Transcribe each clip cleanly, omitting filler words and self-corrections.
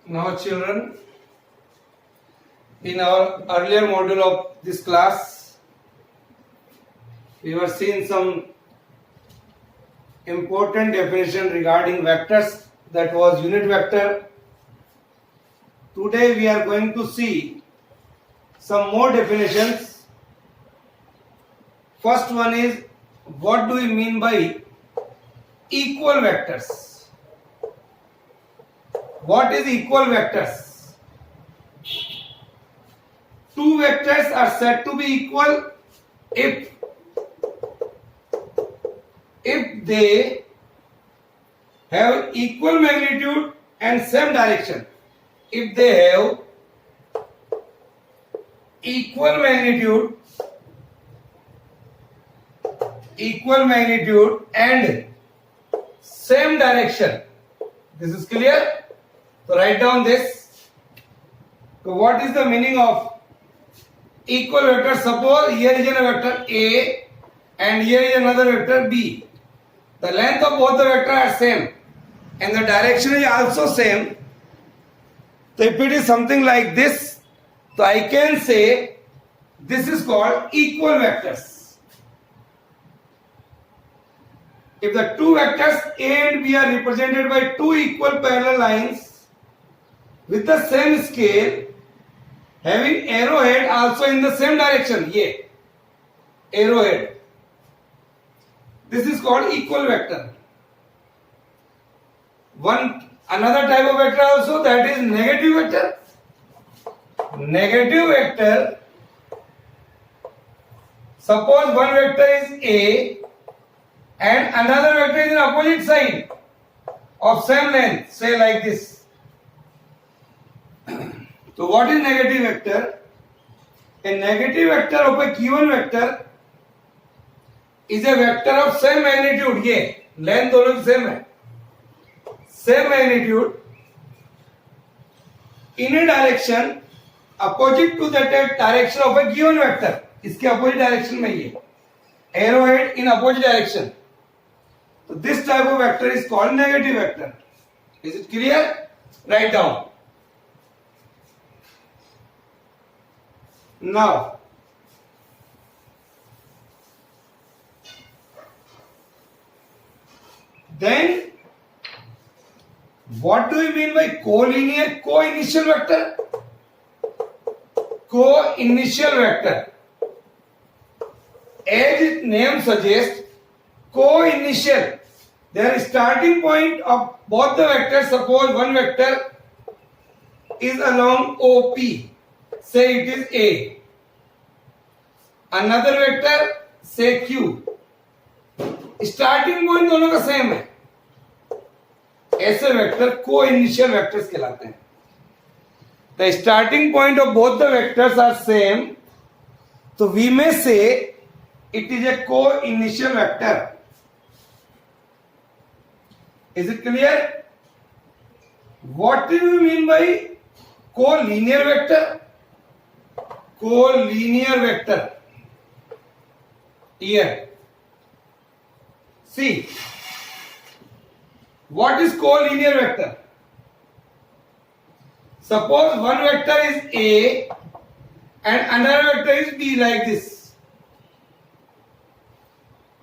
Now children, in our earlier module of this class, we were seeing some important definition regarding vectors, that was unit vector. Today we are going to see some more definitions. First one is, what do we mean by equal vectors? What is equal vectors? Two vectors are said to be equal if they have equal magnitude and same direction. If they have equal magnitude and same direction. This is clear? So write down this. So what is the meaning of equal vector? Suppose here is a vector A and here is another vector B. The length of both the vectors are same and the direction is also same. So if it is something like this, so I can say this is called equal vectors. If the two vectors A and B are represented by two equal parallel lines with the same scale, having arrowhead also in the same direction, arrowhead. This is called equal vector. Another type of vector also, that is negative vector. Negative vector, suppose one vector is A and another vector is in opposite side of same length, say like this. So what is negative vector? A negative vector of a given vector is a vector of same magnitude. ये length दोनों की same है, same magnitude in a direction opposite to that direction of a given vector. इसके opposite direction में ये arrowhead in opposite direction. So this type of vector is called negative vector. Is it clear? Write down. Now, then what do we mean by collinear co-initial vector? Co-initial vector, as its name suggests, co-initial, their starting point of both the vectors. Suppose one vector is along OP, say it is A, another vector say Q, starting point दोनों का same है, ऐसे vector को initial vectors कहलाते हैं. The starting point of both the vectors are same, so we may say it is a co-initial vector. Is it clear? What do we mean by collinear vector? Collinear vector. Here, see, what is collinear vector? Suppose one vector is A and another vector is B, like this.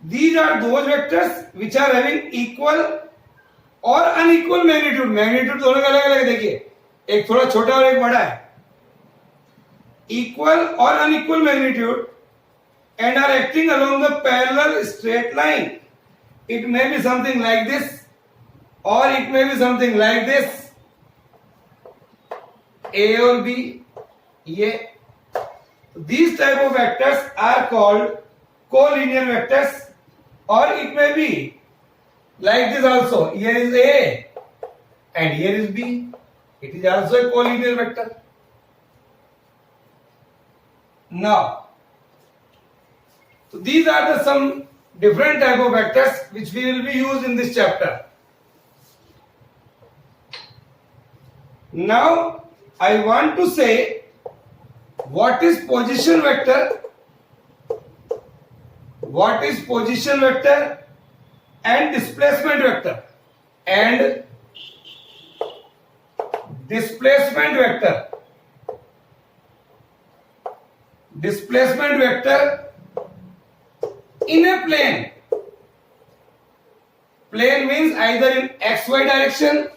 These are those vectors which are having equal or unequal magnitude. Magnitude दोनों का अलग अलग देखिए, एक थोड़ा छोटा और एक बड़ा है. Equal or unequal magnitude and are acting along the parallel straight line. It may be something like this or it may be something like this. A or B, ये. These type of vectors are called collinear vectors, or it may be like this also. Here is A and here is B. It is also a collinear vector. Now, so these are some different type of vectors which we will be used in this chapter. Now, I want to say what is position vector, what is position vector and displacement vector and displacement vector in a plane. Plane means either in xy direction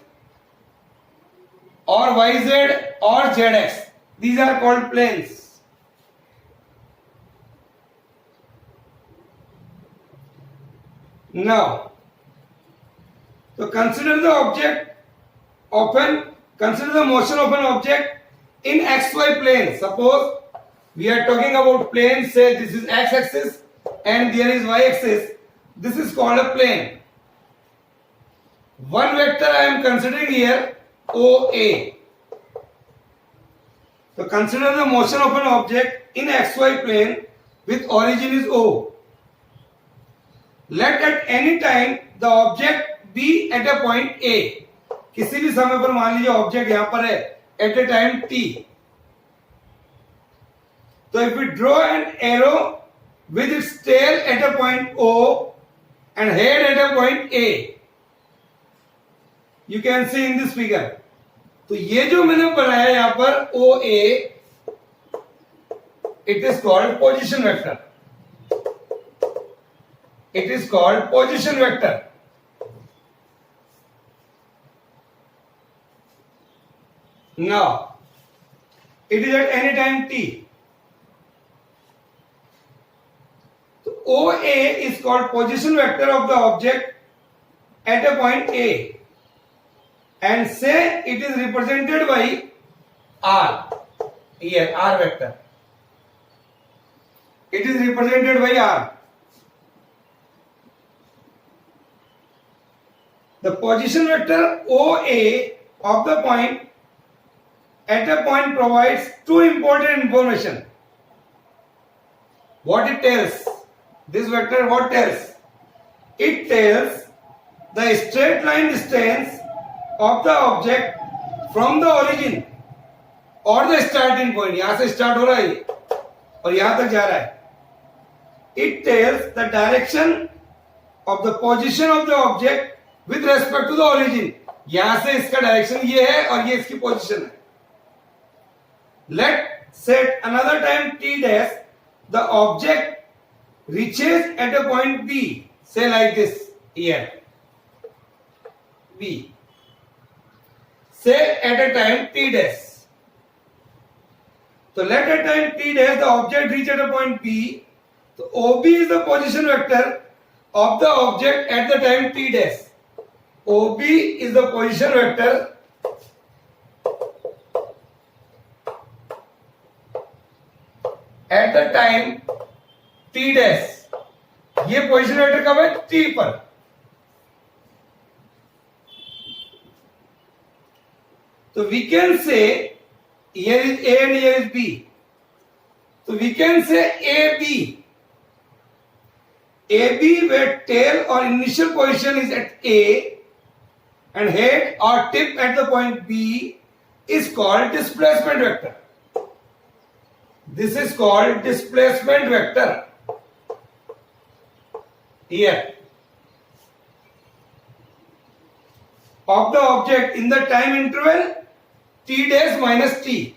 or yz or zx. These are called planes. Now, so consider the motion of an object in xy plane. Suppose we are talking about plane, say this is x axis and there is y axis. This is called a plane. One vector I am considering here, OA. So consider the motion of an object in xy plane with origin is O. Let at any time the object be at a point A. किसी भी समय पर मान लीजिए object यहां पर है at a time t. So if we draw an arrow with its tail at a point O and head at a point A, you can see in this figure. तो ये जो मैंने बनाया यहां पर OA, it is called position vector. It is called position vector. Now, it is at any time t. So OA is called position vector of the object at a point A, and say it is represented by R. Here, R vector. It is represented by R. The position vector OA of the point at a point provides two important information. What it tells? This vector what tells? It tells the straight line distance of the object from the origin or the starting point. यहाँ से start हो रहा है और यहाँ तक जा रहा है. It tells the direction of the position of the object with respect to the origin. यहां से इसका डायरेक्शन ये है और ये इसकी पोजीशन है. Let set another time t dash, the object reaches at a point B. Say like this here. B. Say at a time t dash. So let at time t dash the object reach at a point B. So OB is the position vector of the object at the time t dash. OB is the position vector at the time t dash. ये position vector कब है? t पर. So we can say here is A and here is B. So we can say AB. AB where tail or initial position is at A and head or tip at the point B is called displacement vector. This is called displacement vector. Here. Of the object in the time interval t dash minus t.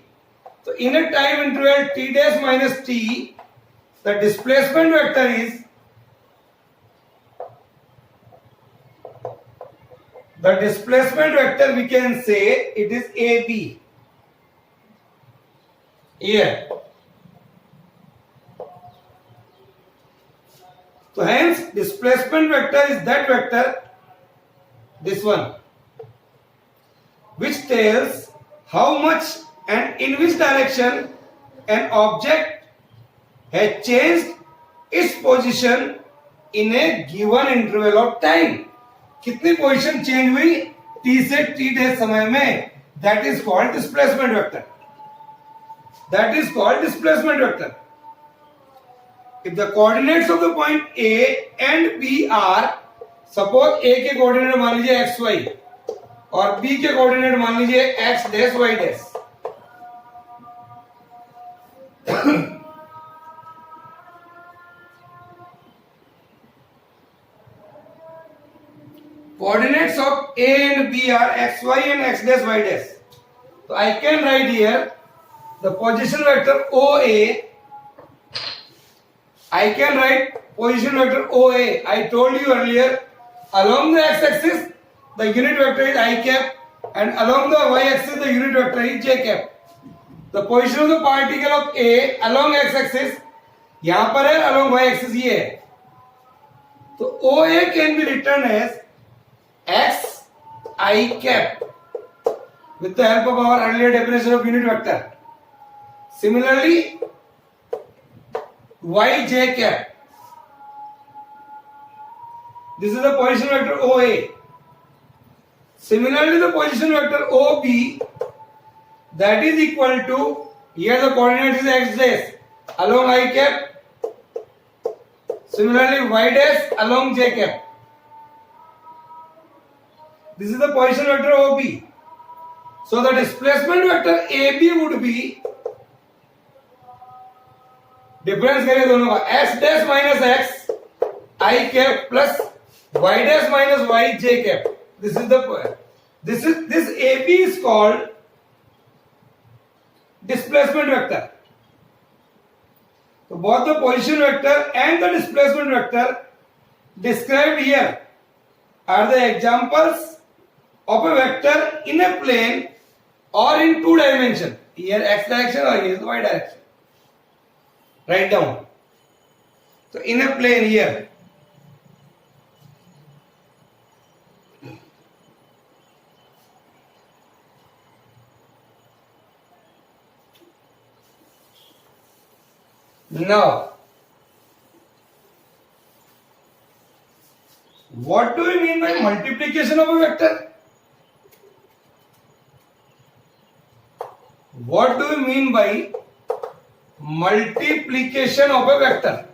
So in a time interval t dash minus t, the displacement vector is we can say it is AB. Here. So hence displacement vector is that vector, this one, which tells how much and in which direction an object has changed its position in a given interval of time. कितनी position change हुई t से t dash समय में, that is called displacement vector. That is called displacement vector. If the coordinates of the point A and B are, suppose A के coordinate मान लीजिए xy और B के कोऑर्डिनेट मान लीजिए x dash y dash. Coordinates of A and B are xy and x dash y dash. So I can write here the position vector OA. I can write position vector OA. I told you earlier, along the x-axis, the unit vector is I cap, and along the y-axis, the unit vector is j cap. The position of the particle of A along x-axis यहाँ पर है, along y-axis ये है. तो OA can be written as x I cap with the help of our earlier definition of unit vector. Similarly, yj cap. This is the position vector OA. Similarly, the position vector OB, that is equal to, here the coordinate is x dash along I cap. Similarly, y dash along j cap. This is the position vector OB. So the displacement vector AB would be, difference करें दोनों का, x dash minus x I cap plus y dash minus y j cap. This AB is called displacement vector. So both the position vector and the displacement vector described here are the examples of a vector in a plane or in two dimension. Here x direction or here is y direction. Write down. So in a plane here. Now, what do we mean by multiplication of a vector? What do we mean by multiplication of a vector?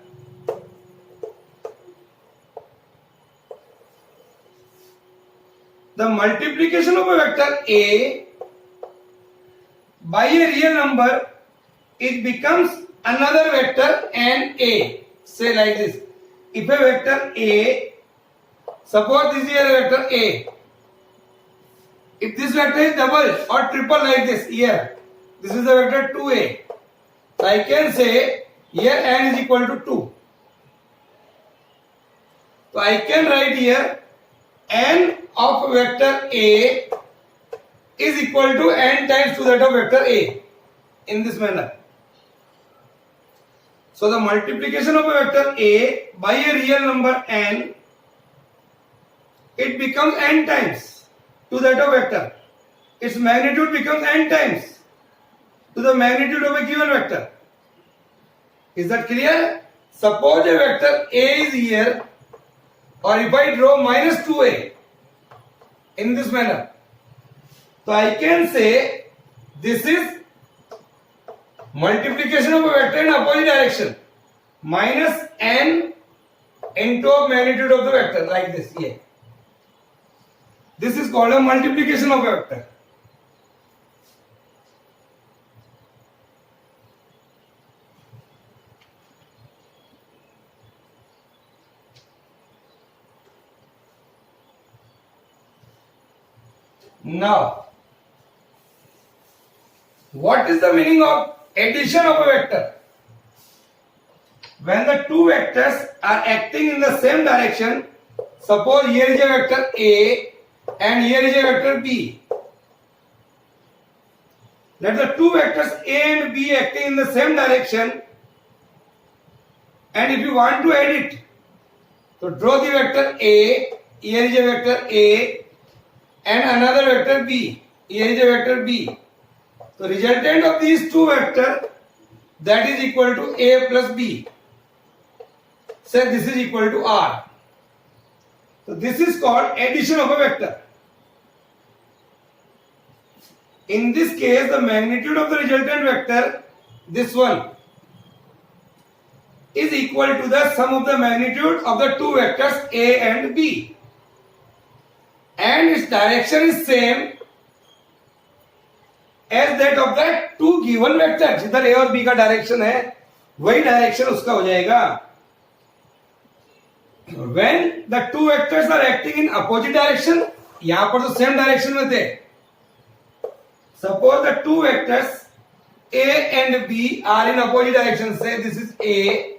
The multiplication of a vector A by a real number, it becomes another vector and A. Say like this. If a vector A, suppose this is a vector A. If this vector is double or triple like this here, this is the vector 2A. So I can say here n is equal to 2. So I can write here n of vector A is equal to n times to that of vector A in this manner. So the multiplication of a vector A by a real number n, it becomes n times to that of vector. Its magnitude becomes n times to the magnitude of a given vector. Is that clear? Suppose a vector A is here, or if I draw minus 2A in this manner, so I can say this is multiplication of a vector in opposite direction, minus n into magnitude of the vector like this here. This is called a multiplication of a vector. Now, what is the meaning of addition of a vector? When the two vectors are acting in the same direction, suppose here is a vector A and here is a vector B. Let the two vectors A and B acting in the same direction, and if you want to add it, so draw the vector A, here is a vector A and another vector B, here is a vector B. So resultant of these two vectors, that is equal to A plus B. Say this is equal to R. So this is called addition of a vector. In this case, the magnitude of the resultant vector, this one, is equal to the sum of the magnitude of the two vectors A and B. And its direction is same as that of the two given vectors. जिधर A और B का direction है वही direction उसका हो जाएगा. When the two vectors are acting in opposite direction, यहाँ पर तो सेम डायरेक्शन में थे, Suppose the two vectors A and B are in opposite directions. Say this is A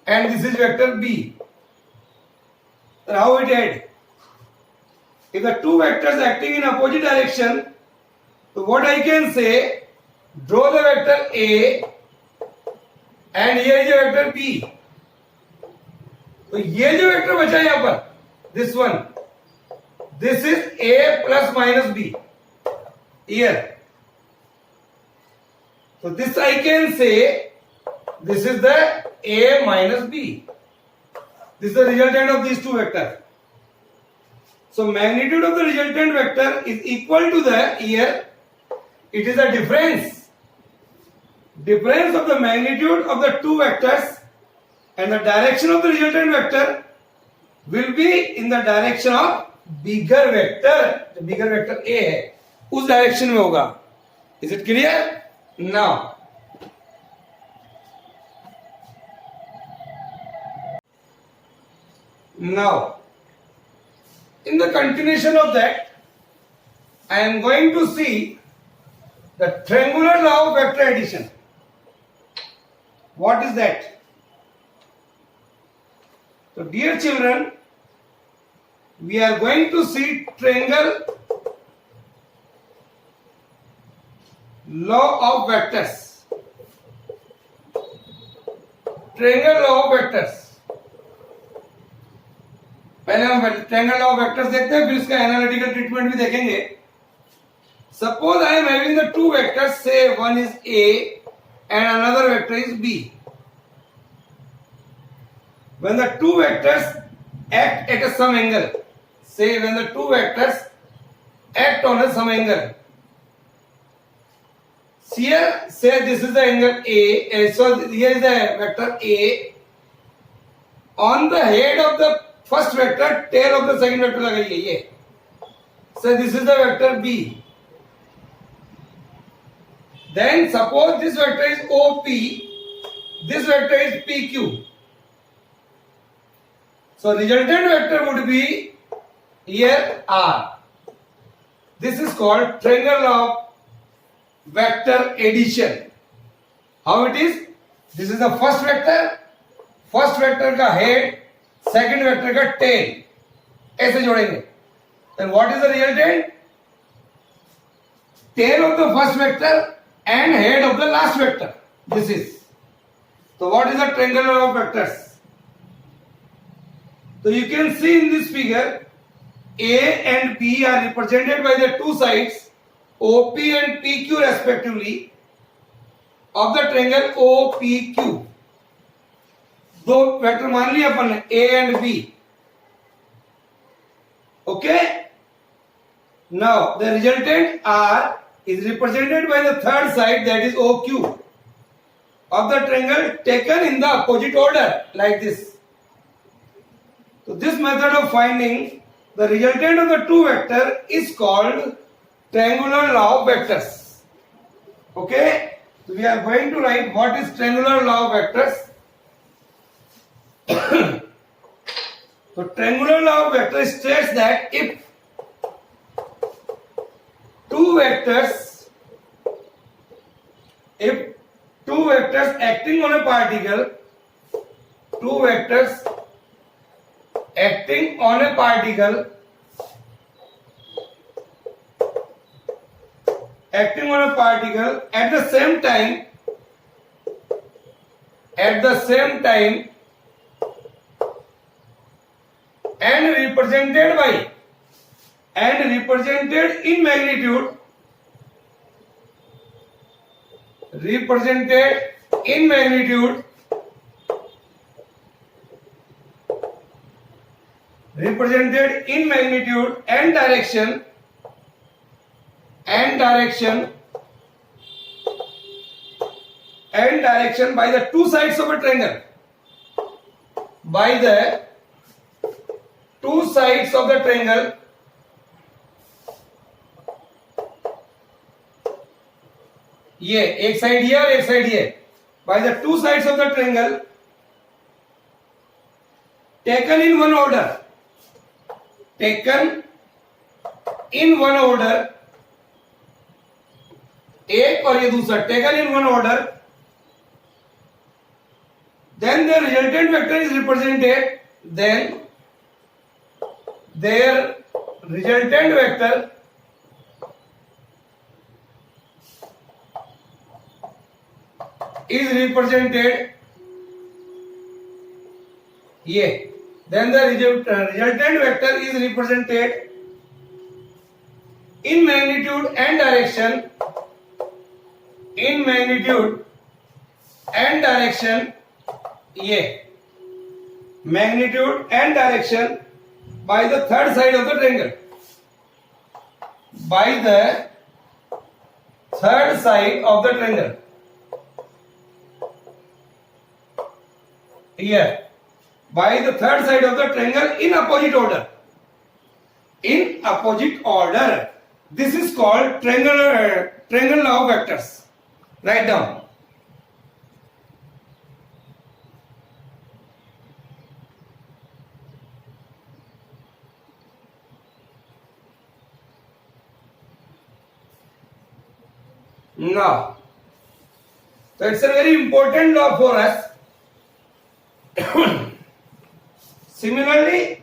and this is vector B. Then how it add? If the two vectors acting in opposite direction, so what I can say, draw the vector A and here is a vector B. तो ये जो vector बचा यहां पर, this one, this is A plus minus B here. So this I can say, this is the A minus B. This is the resultant of these two vectors. So magnitude of the resultant vector is equal to the here, it is a difference of the magnitude of the two vectors, and the direction of the resultant vector will be in the direction of bigger vector. The bigger vector A है उस direction में होगा. Is it clear? Now in the continuation of that, I am going to see the triangular law of vector addition. What is that? So dear children, we are going to see triangle law of vectors. Triangle law of vectors. पहले हम triangle law of vectors देखते हैं, फिर इसका analytical treatment भी देखेंगे. Suppose I am having the two vectors, say one is A and another vector is B. When the two vectors act at some angle, say when the two vectors act on some angle, here say this is the angle A, so here is the vector A, on the head of the first vector, tail of the second vector लगाइए ये. So this is the vector B. Then suppose this vector is OP, this vector is PQ. So resultant vector would be here R. This is called triangle law of vector addition. How it is? This is the first vector का head, second vector का tail. ऐसे जोड़ेंगे. Then what is the resultant? Tail of the first vector and head of the last vector. This is. So what is the triangle law of vectors? So you can see in this figure, A and B are represented by the two sides OP and PQ respectively of the triangle OPQ. दो vector मान लिया अपन ने A and B. Okay. Now the resultant R is represented by the third side, that is OQ, of the triangle taken in the opposite order like this. So this method of finding the resultant of the two vector is called triangular law of vectors. Okay, so we are going to write what is triangular law of vectors. So triangular law of vectors states that if two vectors acting on a particle, at the same time and represented in magnitude, and direction by the two sides of a triangle, ये एक side ये और एक side ये, by the two sides of the triangle taken in one order, एक और ये दूसरा, taken in one order, then the resultant vector is represented, then their resultant vector is represented ये, then the resultant vector is represented in magnitude and direction, in magnitude and direction, ये magnitude and direction by the third side of the triangle, by the third side of the triangle, here by the third side of the triangle in opposite order, in opposite order. This is called triangle law of vectors. Write down. Now, so it's a very important law for us. Similarly,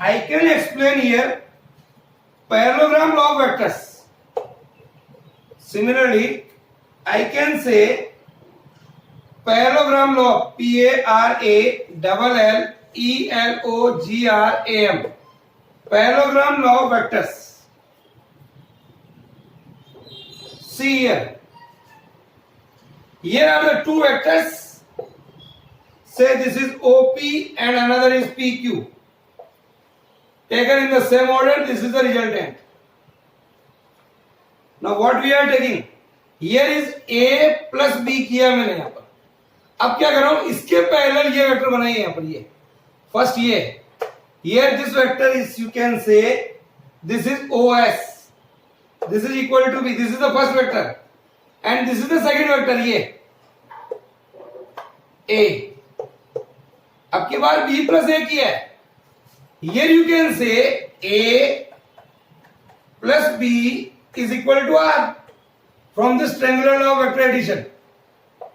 I can explain here parallelogram law of vectors. Similarly, I can say parallelogram law, P-A-R-A-L-L-E-L-O-G-R-A-M, parallelogram law of vectors. See here. Here are the two vectors. Say this is OP and another is PQ. Taken in the same order, this is the resultant. Now what we are taking? Here is A plus B किया मैंने यहाँ पर. अब क्या कर रहा हूँ? इसके पैरेलल ये वेक्टर बनाइए यहाँ पर ये. First ये. Here this vector is, you can say, this is OS. This is equal to B. This is the first vector. And this is the second vector ये. A. अब की बार B plus A किया है. Here you can say A plus B is equal to R from this triangular law of vector addition.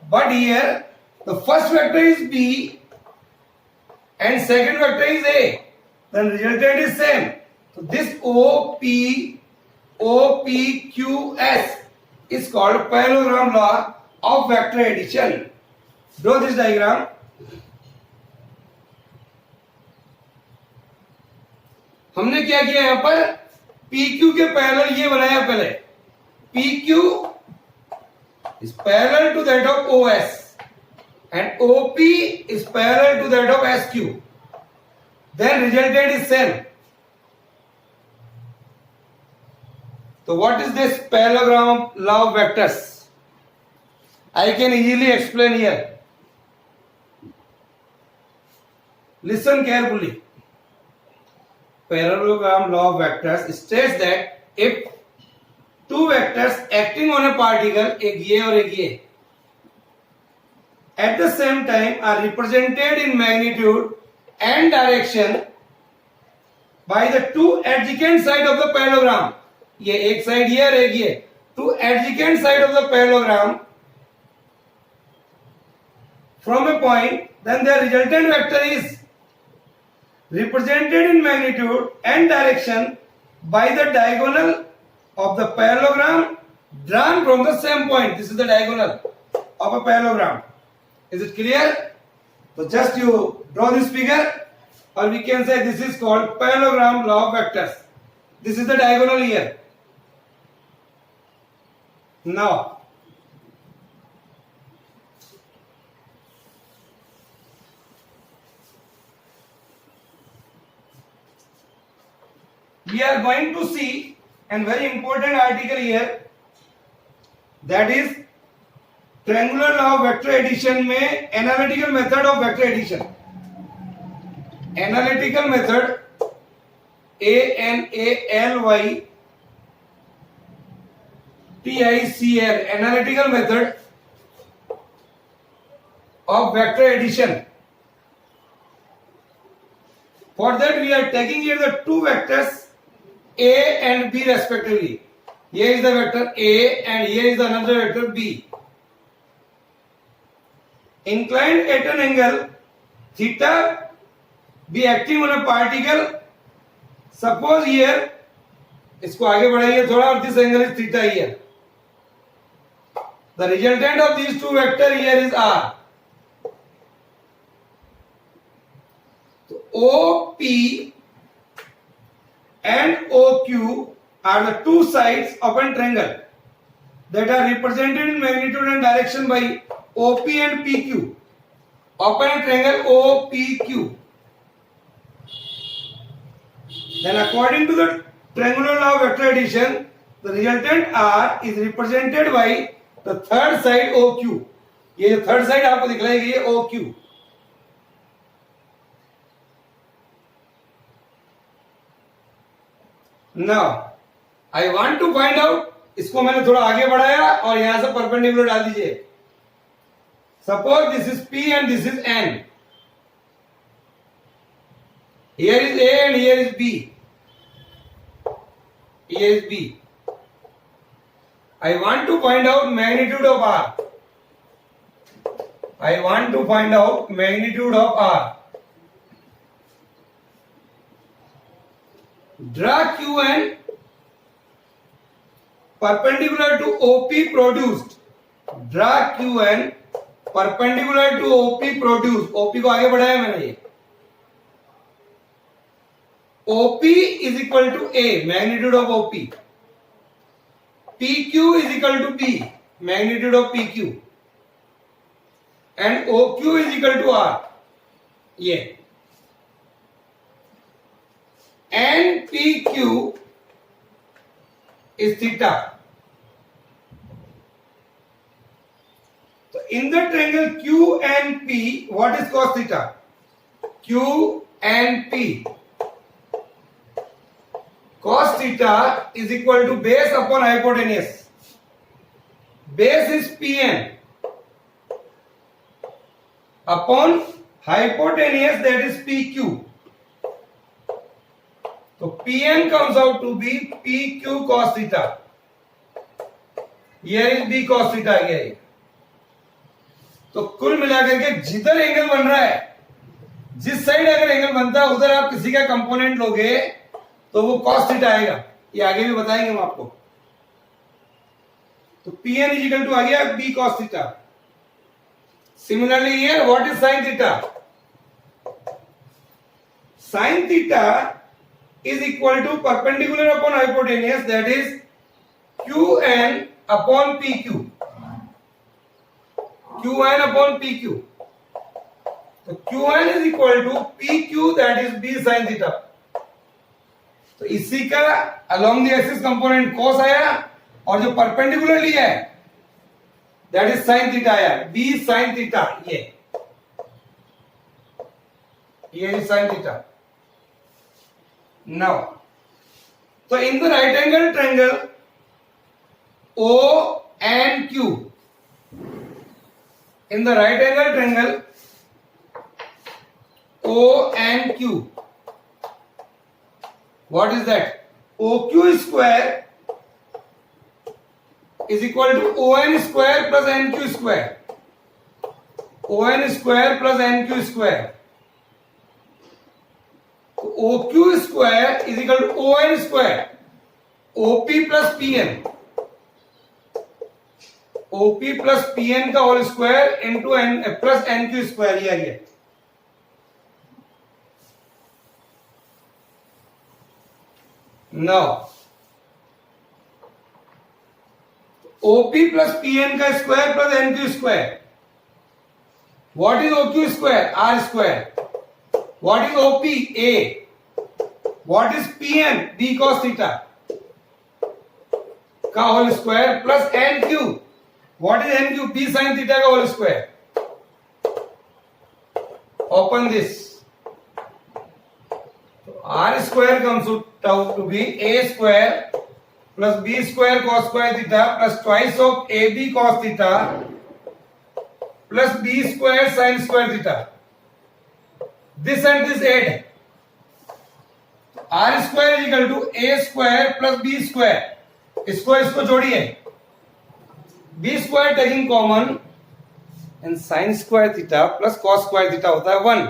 But here the first vector is B and second vector is A. Then resultant is same. So this OPQS is called parallelogram law of vector addition. Draw this diagram. हमने क्या किया यहां पर? PQ के parallel ये बनाया पहले. PQ is parallel to that of OS and OP is parallel to that of SQ. Then resultant is same. So what is this parallelogram law of vectors? I can easily explain here. Listen carefully. Parallelogram law of vectors states that if two vectors acting on a particle, एक ये और एक ये, at the same time are represented in magnitude and direction by the two adjacent side of the parallelogram. ये एक side ये और एक ये, two adjacent side of the parallelogram from a point, then the resultant vector is represented in magnitude and direction by the diagonal of the parallelogram drawn from the same point. This is the diagonal of a parallelogram. Is it clear? So just you draw this figure, or we can say this is called parallelogram law of vectors. This is the diagonal here. Now we are going to see a very important article here, that is triangular law of vector addition में analytical method of vector addition. Analytical method, ANALYTICL, analytical method of vector addition. For that we are taking here the two vectors A and B respectively. here is the vector A and here is another vector B. Inclined at an angle theta be acting on a particle. Suppose here, इसको आगे बढ़ाइए थोड़ा, और this angle is theta here. The resultant of these two vectors here is R. So OP and OQ are the two sides of a triangle that are represented in magnitude and direction by OP and PQ. Open a triangle OPQ. Then according to the triangular law of vector addition, the resultant R is represented by the third side OQ. ये जो third side आपको दिखलाई गई है OQ. Now, I want to find out, इसको मैंने थोड़ा आगे बढ़ाया और यहां से परपेंडिकुलर डाल दीजिए. Suppose this is P and this is N. Here is A and here is B. Here is B. I want to find out magnitude of R. I want to find out magnitude of R. Draw QN perpendicular to OP produced. Draw QN perpendicular to OP produced. OP को आगे बढ़ाया मैंने ये. OP is equal to A, magnitude of OP. PQ is equal to B, magnitude of PQ. And OQ is equal to R. Yeah. And PQ is theta. So in the triangle Q and P, what is cos theta? Q and P. Cos theta is equal to base upon hypotenuse. Base is Pn upon hypotenuse, that is PQ. So Pn comes out to be PQ cos theta. Here is B cos theta आ गया ये. तो कुल मिलाकर के जिधर angle बन रहा है, जिस साइड अगर एंगल बनता है उधर आप किसी का कंपोनेंट लोगे तो वो cos थीटा आएगा. ये आगे भी बताएंगे हम आपको. तो Pn इज इक्वल टू आ गया B cos theta. Similarly here what is sin theta? Sin theta is equal to perpendicular upon hypotenuse, that is Qn upon PQ. Qn upon PQ. So Qn is equal to PQ, that is B sin theta. तो इसी का along the axis component cos आया और जो perpendicular लिया है that is sin theta आया. B sin theta ये is sin theta. Now, so in the right angle triangle O and Q, in the right angle triangle O and Q, what is that? OQ square is equal to ON square plus NQ square. ON square plus NQ square. OQ square is equal to ON square. OP plus PN. OP plus PN का whole square into N plus NQ square ये आ गया. Now, OP plus PN का square plus NQ square. What is OQ square? R square. What is OP? A. What is PN? B cos theta का whole square plus NQ. What is NQ? B sin theta का whole square. Open this. R square comes out to be A square plus B square cos square theta plus twice of AB cos theta plus B square sin square theta. This and this add. R square is equal to A square plus B square. इसको जोड़िए, B square taking common and sine square theta plus cos square theta होता है 1.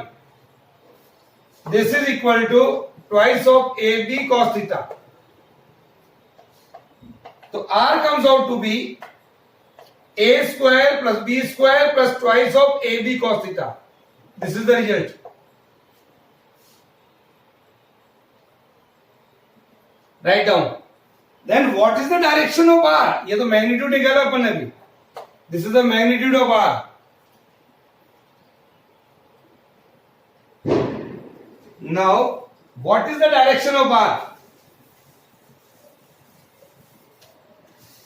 This is equal to twice of A B cos theta. तो R comes out to be a square plus b square plus twice of ab cos theta. This is the result. Write down. Then what is the direction of r? ये तो magnitude निकाला अपन ने अभी. This is the magnitude of r. Now, what is the direction of r?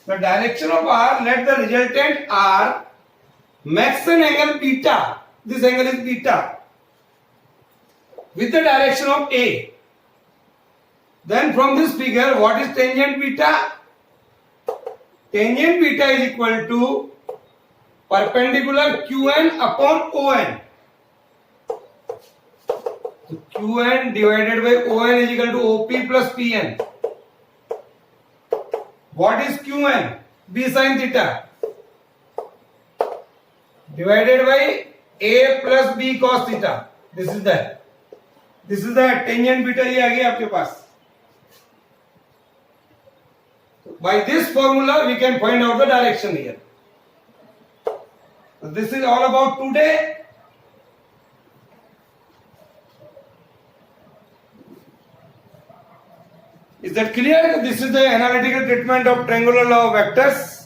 The direction of r, let the resultant r makes an angle beta. This angle is beta with the direction of a. Then from this figure, what is tangent beta? Tangent beta is equal to perpendicular qn upon on. So qn divided by on is equal to op plus pn. What is qn? B sin theta divided by a plus b cos theta. This is the tangent beta. ये आ गया आपके पास. By this formula we can find out the direction here. So this is all about today. Is that clear? This is the analytical treatment of triangular law of vectors.